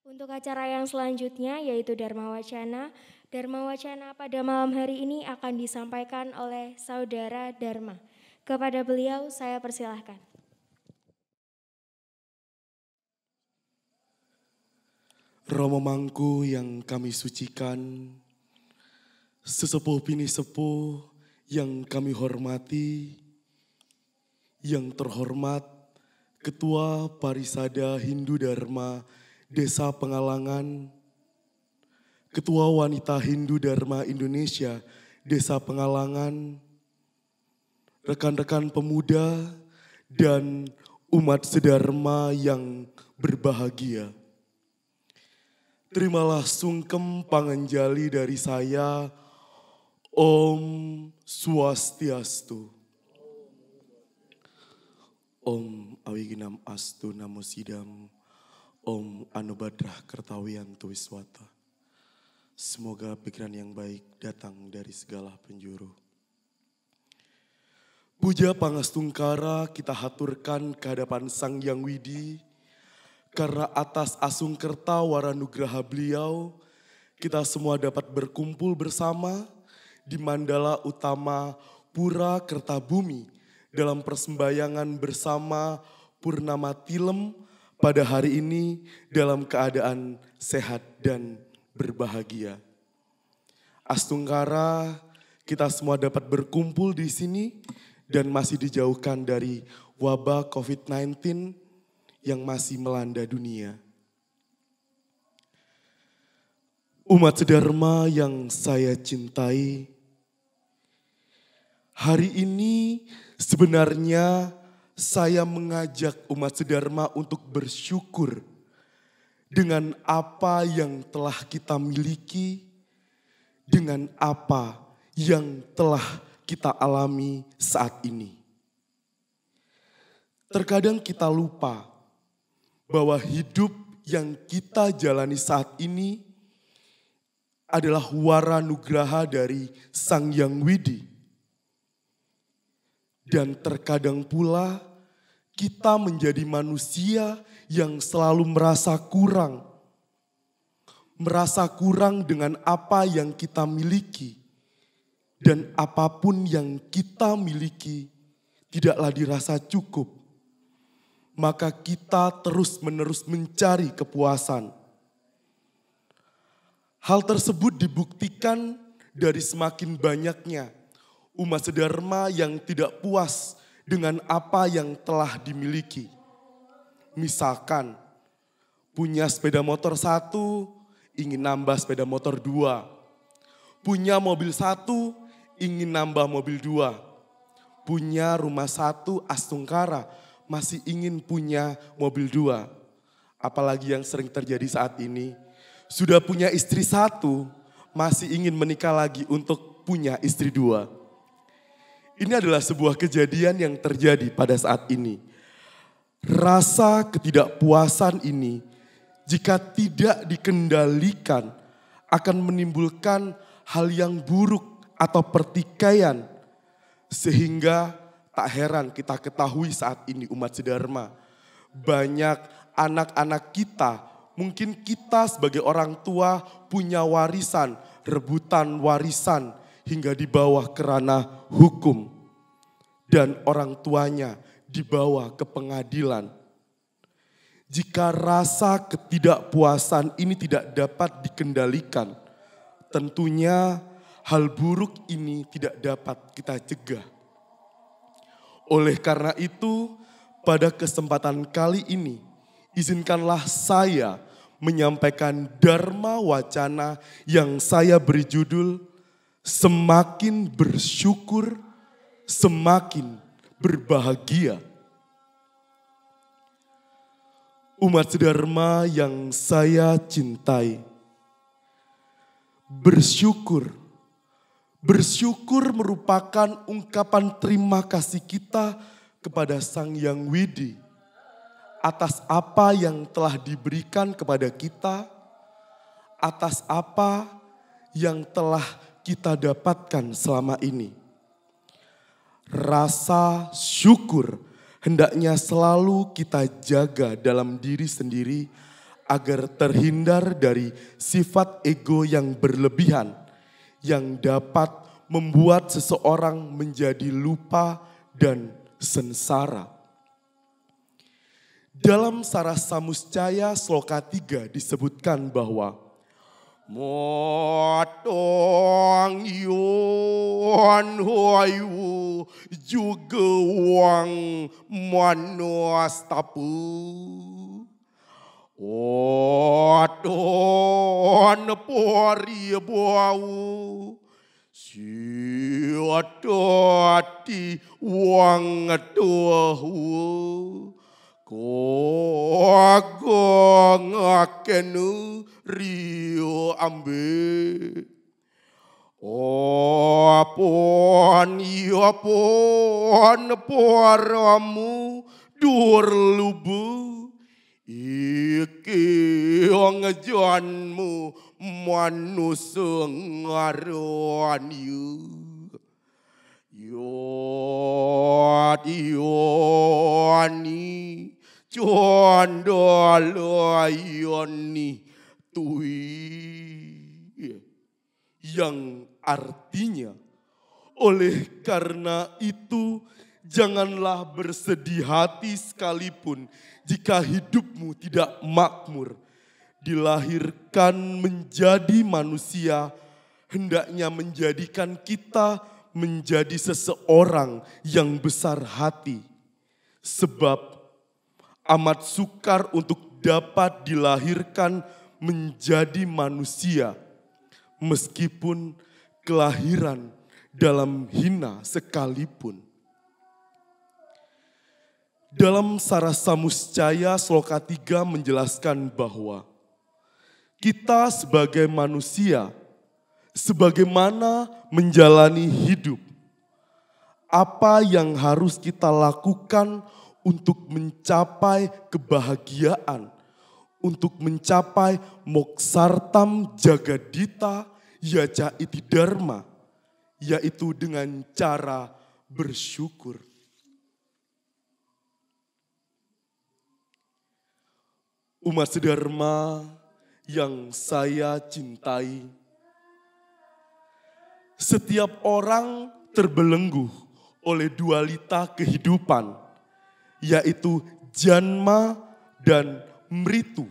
Untuk acara yang selanjutnya yaitu Dharma Wacana. Dharma Wacana pada malam hari ini akan disampaikan oleh Saudara Dharma. Kepada beliau saya persilahkan. Romo Mangku yang kami sucikan, sesepuh bini sepuh yang kami hormati, yang terhormat Ketua Parisada Hindu Dharma Desa Pengalangan, Ketua Wanita Hindu Dharma Indonesia Desa Pengalangan, rekan-rekan pemuda dan umat sedharma yang berbahagia. Terimalah sungkem panganjali dari saya, Om Swastiastu. Om Awiginam Astu Namo Sidam, Om Anubadrah Kertawiyantu Wiswata. Semoga pikiran yang baik datang dari segala penjuru. Puja Pangastungkara kita haturkan ke hadapan Sang Yang Widi, karena atas asungkerta waranugraha beliau, kita semua dapat berkumpul bersama di Mandala Utama Pura Kertabumi dalam persembahyangan bersama Purnama Tilem pada hari ini dalam keadaan sehat dan berbahagia. Astungkara, kita semua dapat berkumpul di sini dan masih dijauhkan dari wabah COVID-19 yang masih melanda dunia. Umat sedharma yang saya cintai, hari ini sebenarnya saya mengajak umat sedharma untuk bersyukur dengan apa yang telah kita miliki, dengan apa yang telah kita alami saat ini. Terkadang kita lupa bahwa hidup yang kita jalani saat ini adalah waranugraha dari Sang Yang Widi. Dan terkadang pula kita menjadi manusia yang selalu merasa kurang. Merasa kurang dengan apa yang kita miliki. Dan apapun yang kita miliki tidaklah dirasa cukup. Maka kita terus-menerus mencari kepuasan. Hal tersebut dibuktikan dari semakin banyaknya umat sedharma yang tidak puas dengan apa yang telah dimiliki. Misalkan, punya sepeda motor 1, ingin nambah sepeda motor 2. Punya mobil 1, ingin nambah mobil 2. Punya rumah 1, astungkara, masih ingin punya mobil 2. Apalagi yang sering terjadi saat ini. Sudah punya istri 1, masih ingin menikah lagi untuk punya istri 2. Ini adalah sebuah kejadian yang terjadi pada saat ini. Rasa ketidakpuasan ini jika tidak dikendalikan akan menimbulkan hal yang buruk atau pertikaian. Sehingga tak heran kita ketahui saat ini umat sedharma, banyak anak-anak kita, mungkin kita sebagai orang tua punya warisan, rebutan warisan hingga di bawah ke ranah hukum. Dan orang tuanya dibawa ke pengadilan. Jika rasa ketidakpuasan ini tidak dapat dikendalikan, tentunya hal buruk ini tidak dapat kita cegah. Oleh karena itu, pada kesempatan kali ini, izinkanlah saya menyampaikan Dharma Wacana yang saya beri judul Semakin Bersyukur, Semakin Berbahagia. Umat sedharma yang saya cintai, bersyukur merupakan ungkapan terima kasih kita kepada Sang Yang Widi atas apa yang telah diberikan kepada kita, atas apa yang telah kita dapatkan selama ini. Rasa syukur hendaknya selalu kita jaga dalam diri sendiri agar terhindar dari sifat ego yang berlebihan yang dapat membuat seseorang menjadi lupa dan sengsara. Dalam Sara Samuscaya Sloka 3 disebutkan bahwa Motong yon hoyu juga wang manuas tapu. Oton pori bau. Siatati wang tuhu. Kogong akenu rio ambe. Apon poramu dur lubu. Iki ngjanmu manusia ngaron yu. Yoni Condoloyoni tui, yang artinya oleh karena itu janganlah bersedih hati sekalipun jika hidupmu tidak makmur. Dilahirkan menjadi manusia hendaknya menjadikan kita menjadi seseorang yang besar hati. Sebab amat sukar untuk dapat dilahirkan menjadi manusia, meskipun kelahiran dalam hina sekalipun. Dalam Sara Samuscaya Sloka 3 menjelaskan bahwa kita sebagai manusia, sebagaimana menjalani hidup, apa yang harus kita lakukan untuk mencapai kebahagiaan, untuk mencapai moksartam jagadita yaca iti dharma, yaitu dengan cara bersyukur. Umat sedharma yang saya cintai, setiap orang terbelenggu oleh dualita kehidupan, yaitu janma dan mritu.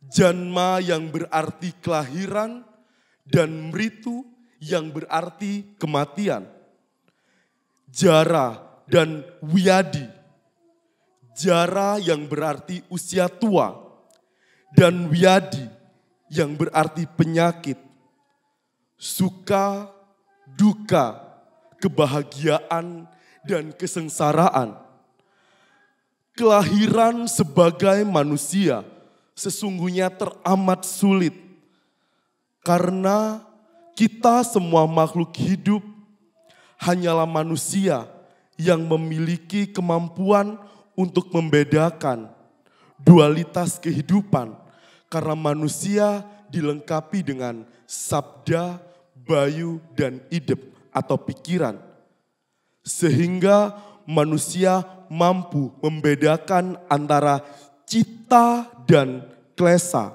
Janma yang berarti kelahiran dan mritu yang berarti kematian. Jara dan wiyadi. Jara yang berarti usia tua dan wiyadi yang berarti penyakit. Suka, duka, kebahagiaan dan kesengsaraan. Kelahiran sebagai manusia sesungguhnya teramat sulit. Karena kita semua makhluk hidup hanyalah manusia yang memiliki kemampuan untuk membedakan dualitas kehidupan. Karena manusia dilengkapi dengan sabda, bayu, dan idep atau pikiran. Sehingga manusia mampu membedakan antara cita dan klesa.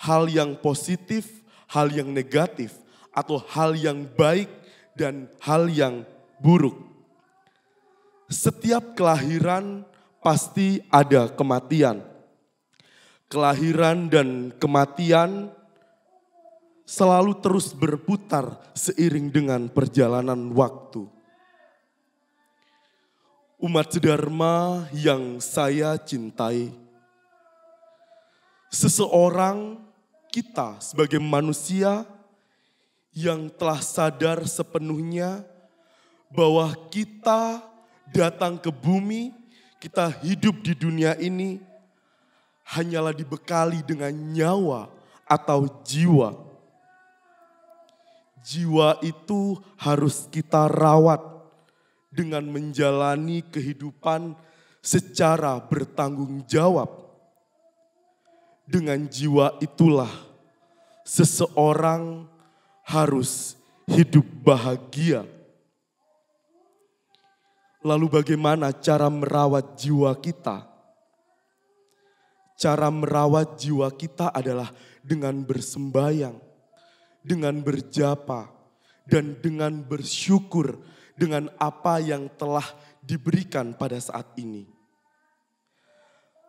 Hal yang positif, hal yang negatif, atau hal yang baik dan hal yang buruk. Setiap kelahiran pasti ada kematian. Kelahiran dan kematian selalu terus berputar seiring dengan perjalanan waktu. Umat sedharma yang saya cintai, seseorang kita sebagai manusia yang telah sadar sepenuhnya bahwa kita datang ke bumi, kita hidup di dunia ini hanyalah dibekali dengan nyawa atau jiwa. Jiwa itu harus kita rawat dengan menjalani kehidupan secara bertanggung jawab. Dengan jiwa itulah seseorang harus hidup bahagia. Lalu bagaimana cara merawat jiwa kita? Cara merawat jiwa kita adalah dengan bersembayang, dengan berjapa, dan dengan bersyukur dengan apa yang telah diberikan pada saat ini.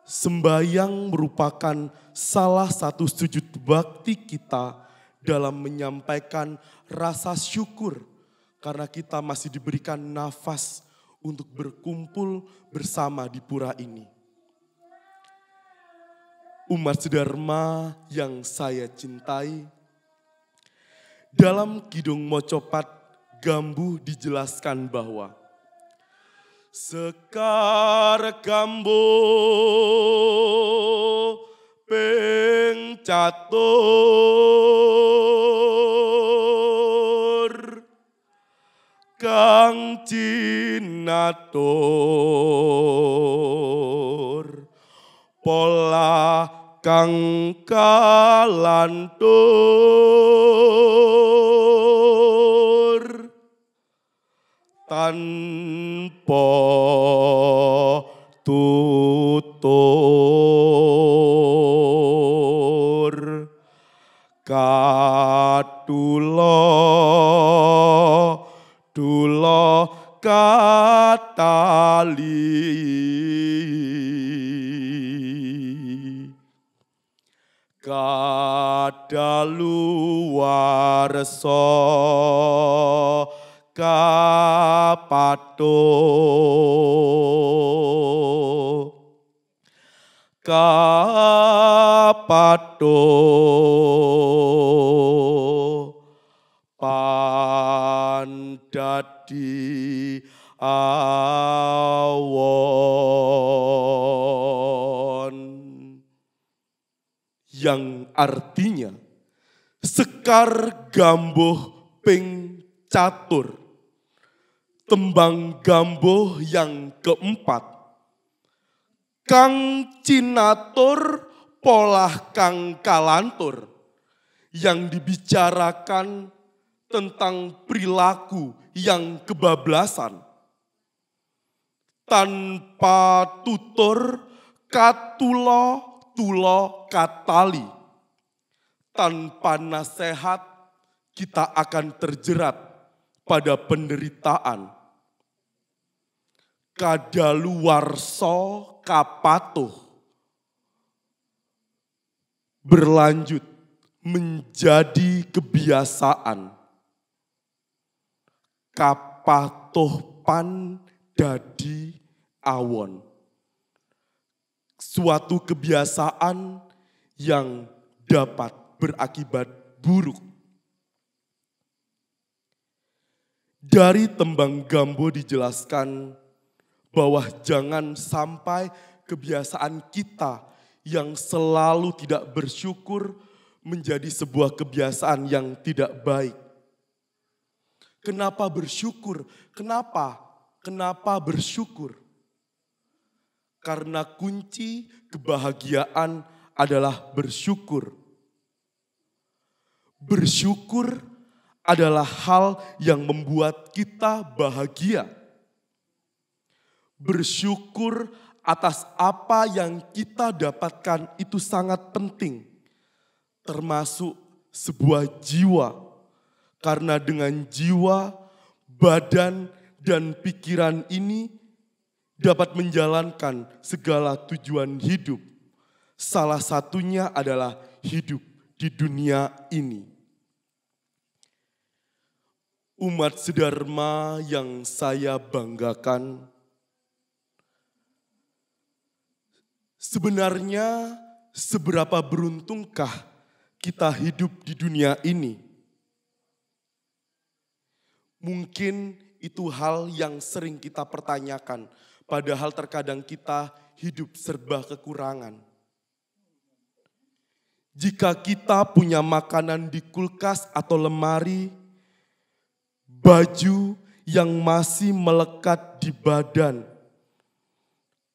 Sembayang merupakan salah satu sujud bakti kita dalam menyampaikan rasa syukur karena kita masih diberikan nafas untuk berkumpul bersama di pura ini. Umat sedharma yang saya cintai, dalam Kidung Mocopat Gambuh dijelaskan bahwa Sekar Gambuh ping catur kang cinatur pola kang kalantur tanpa tutur katula katali kadaluwarsa kapato pandadi awon, yang artinya Sekar Gambuh ping catur, tembang gambuh yang keempat, kang cinatur polah kang kalantur, yang dibicarakan tentang perilaku yang kebablasan, tanpa tutur katulo tulo katali, tanpa nasihat kita akan terjerat pada penderitaan. Kadaluwarsa kapatuh berlanjut menjadi kebiasaan. Kapatuh pan dadi awon. Suatu kebiasaan yang dapat berakibat buruk. Dari tembang Gambuh dijelaskan bahwa jangan sampai kebiasaan kita yang selalu tidak bersyukur menjadi sebuah kebiasaan yang tidak baik. Kenapa bersyukur? Kenapa bersyukur? Karena kunci kebahagiaan adalah bersyukur. Bersyukur adalah hal yang membuat kita bahagia. Bersyukur atas apa yang kita dapatkan itu sangat penting, termasuk sebuah jiwa. Karena dengan jiwa, badan, dan pikiran ini dapat menjalankan segala tujuan hidup. Salah satunya adalah hidup di dunia ini. Umat sedharma yang saya banggakan, sebenarnya seberapa beruntungkah kita hidup di dunia ini? Mungkin itu hal yang sering kita pertanyakan, padahal terkadang kita hidup serba kekurangan. Jika kita punya makanan di kulkas atau lemari, baju yang masih melekat di badan,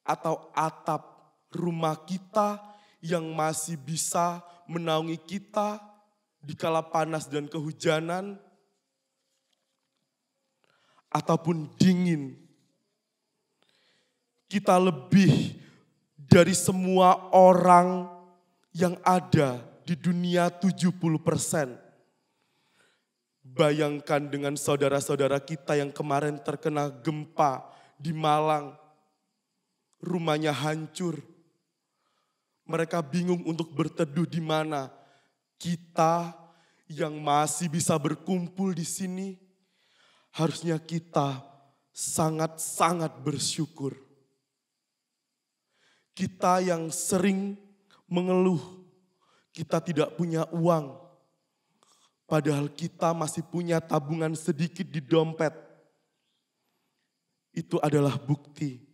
atau atap rumah kita yang masih bisa menaungi kita di kala panas dan kehujanan, ataupun dingin, kita lebih dari semua orang yang ada di dunia 70%. Bayangkan dengan saudara-saudara kita yang kemarin terkena gempa di Malang. Rumahnya hancur. Mereka bingung untuk berteduh di mana. Kita yang masih bisa berkumpul di sini, harusnya kita sangat-sangat bersyukur. Kita yang sering mengeluh, kita tidak punya uang, padahal kita masih punya tabungan sedikit di dompet. Itu adalah bukti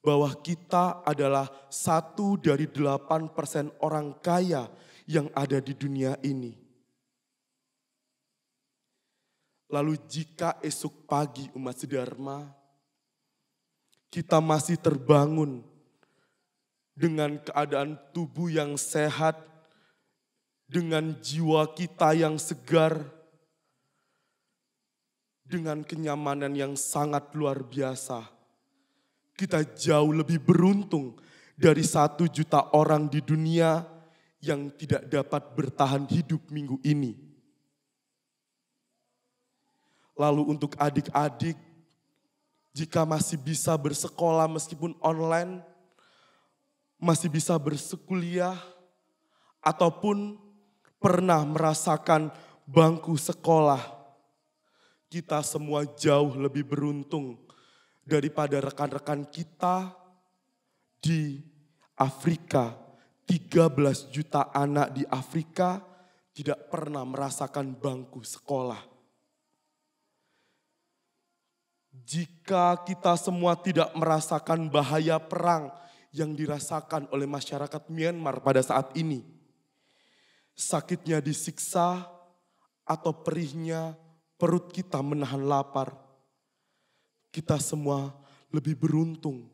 bahwa kita adalah 1 dari 8% orang kaya yang ada di dunia ini. Lalu jika esok pagi umat sedharma, kita masih terbangun dengan keadaan tubuh yang sehat, dengan jiwa kita yang segar, dengan kenyamanan yang sangat luar biasa. Kita jauh lebih beruntung dari 1 juta orang di dunia yang tidak dapat bertahan hidup minggu ini. Lalu untuk adik-adik, jika masih bisa bersekolah meskipun online, masih bisa berkuliah, ataupun pernah merasakan bangku sekolah, kita semua jauh lebih beruntung daripada rekan-rekan kita di Afrika. 13 juta anak di Afrika tidak pernah merasakan bangku sekolah. Jika kita semua tidak merasakan bahaya perang yang dirasakan oleh masyarakat Myanmar pada saat ini, sakitnya disiksa atau perihnya perut kita menahan lapar, kita semua lebih beruntung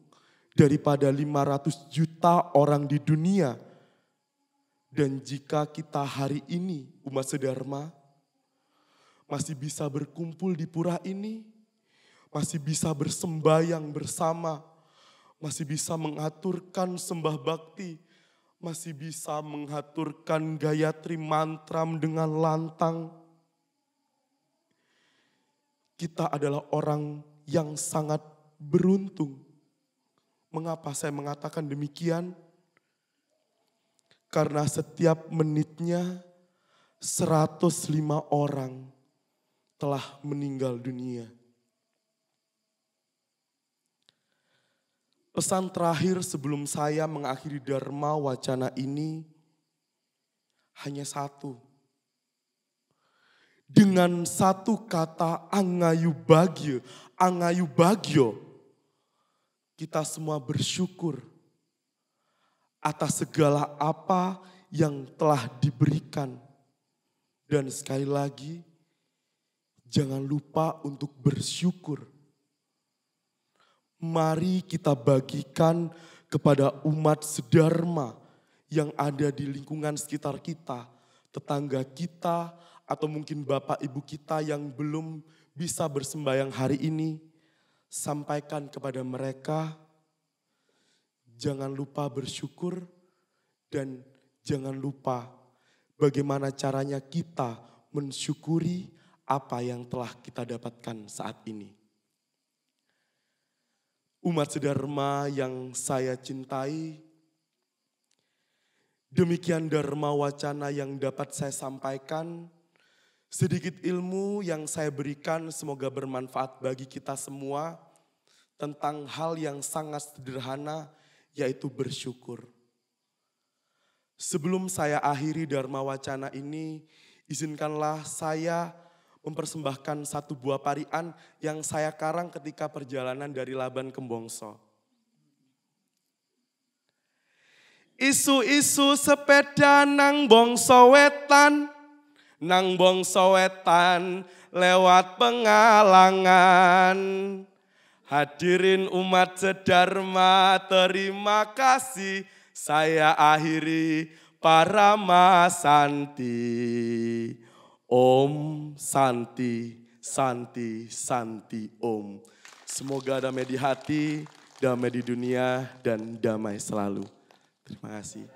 daripada 500 juta orang di dunia. Dan jika kita hari ini umat sedharma masih bisa berkumpul di pura ini, masih bisa bersembayang bersama, masih bisa mengaturkan sembah bakti, masih bisa mengaturkan gayatri mantram dengan lantang, kita adalah orang yang sangat beruntung. Mengapa saya mengatakan demikian? Karena setiap menitnya 105 orang telah meninggal dunia. Pesan terakhir sebelum saya mengakhiri Dharma Wacana ini hanya satu. Dengan satu kata angayu bagyo, kita semua bersyukur atas segala apa yang telah diberikan. Dan sekali lagi, jangan lupa untuk bersyukur. Mari kita bagikan kepada umat sedharma yang ada di lingkungan sekitar kita, tetangga kita, atau mungkin bapak ibu kita yang belum bisa bersembahyang hari ini. Sampaikan kepada mereka, jangan lupa bersyukur dan jangan lupa bagaimana caranya kita mensyukuri apa yang telah kita dapatkan saat ini. Umat sedharma yang saya cintai, demikian Dharma Wacana yang dapat saya sampaikan. Sedikit ilmu yang saya berikan semoga bermanfaat bagi kita semua tentang hal yang sangat sederhana, yaitu bersyukur. Sebelum saya akhiri Dharma Wacana ini, izinkanlah saya mempersembahkan satu buah parian yang saya karang ketika perjalanan dari Laban ke Bongso. Isu-isu sepeda nang Bongso Wetan, nang Bongso Wetan lewat Pengalangan. Hadirin umat sedharma, terima kasih. Saya akhiri Parama Santi. Om Santi, Santi, Santi, Om. Semoga damai di hati, damai di dunia, dan damai selalu. Terima kasih.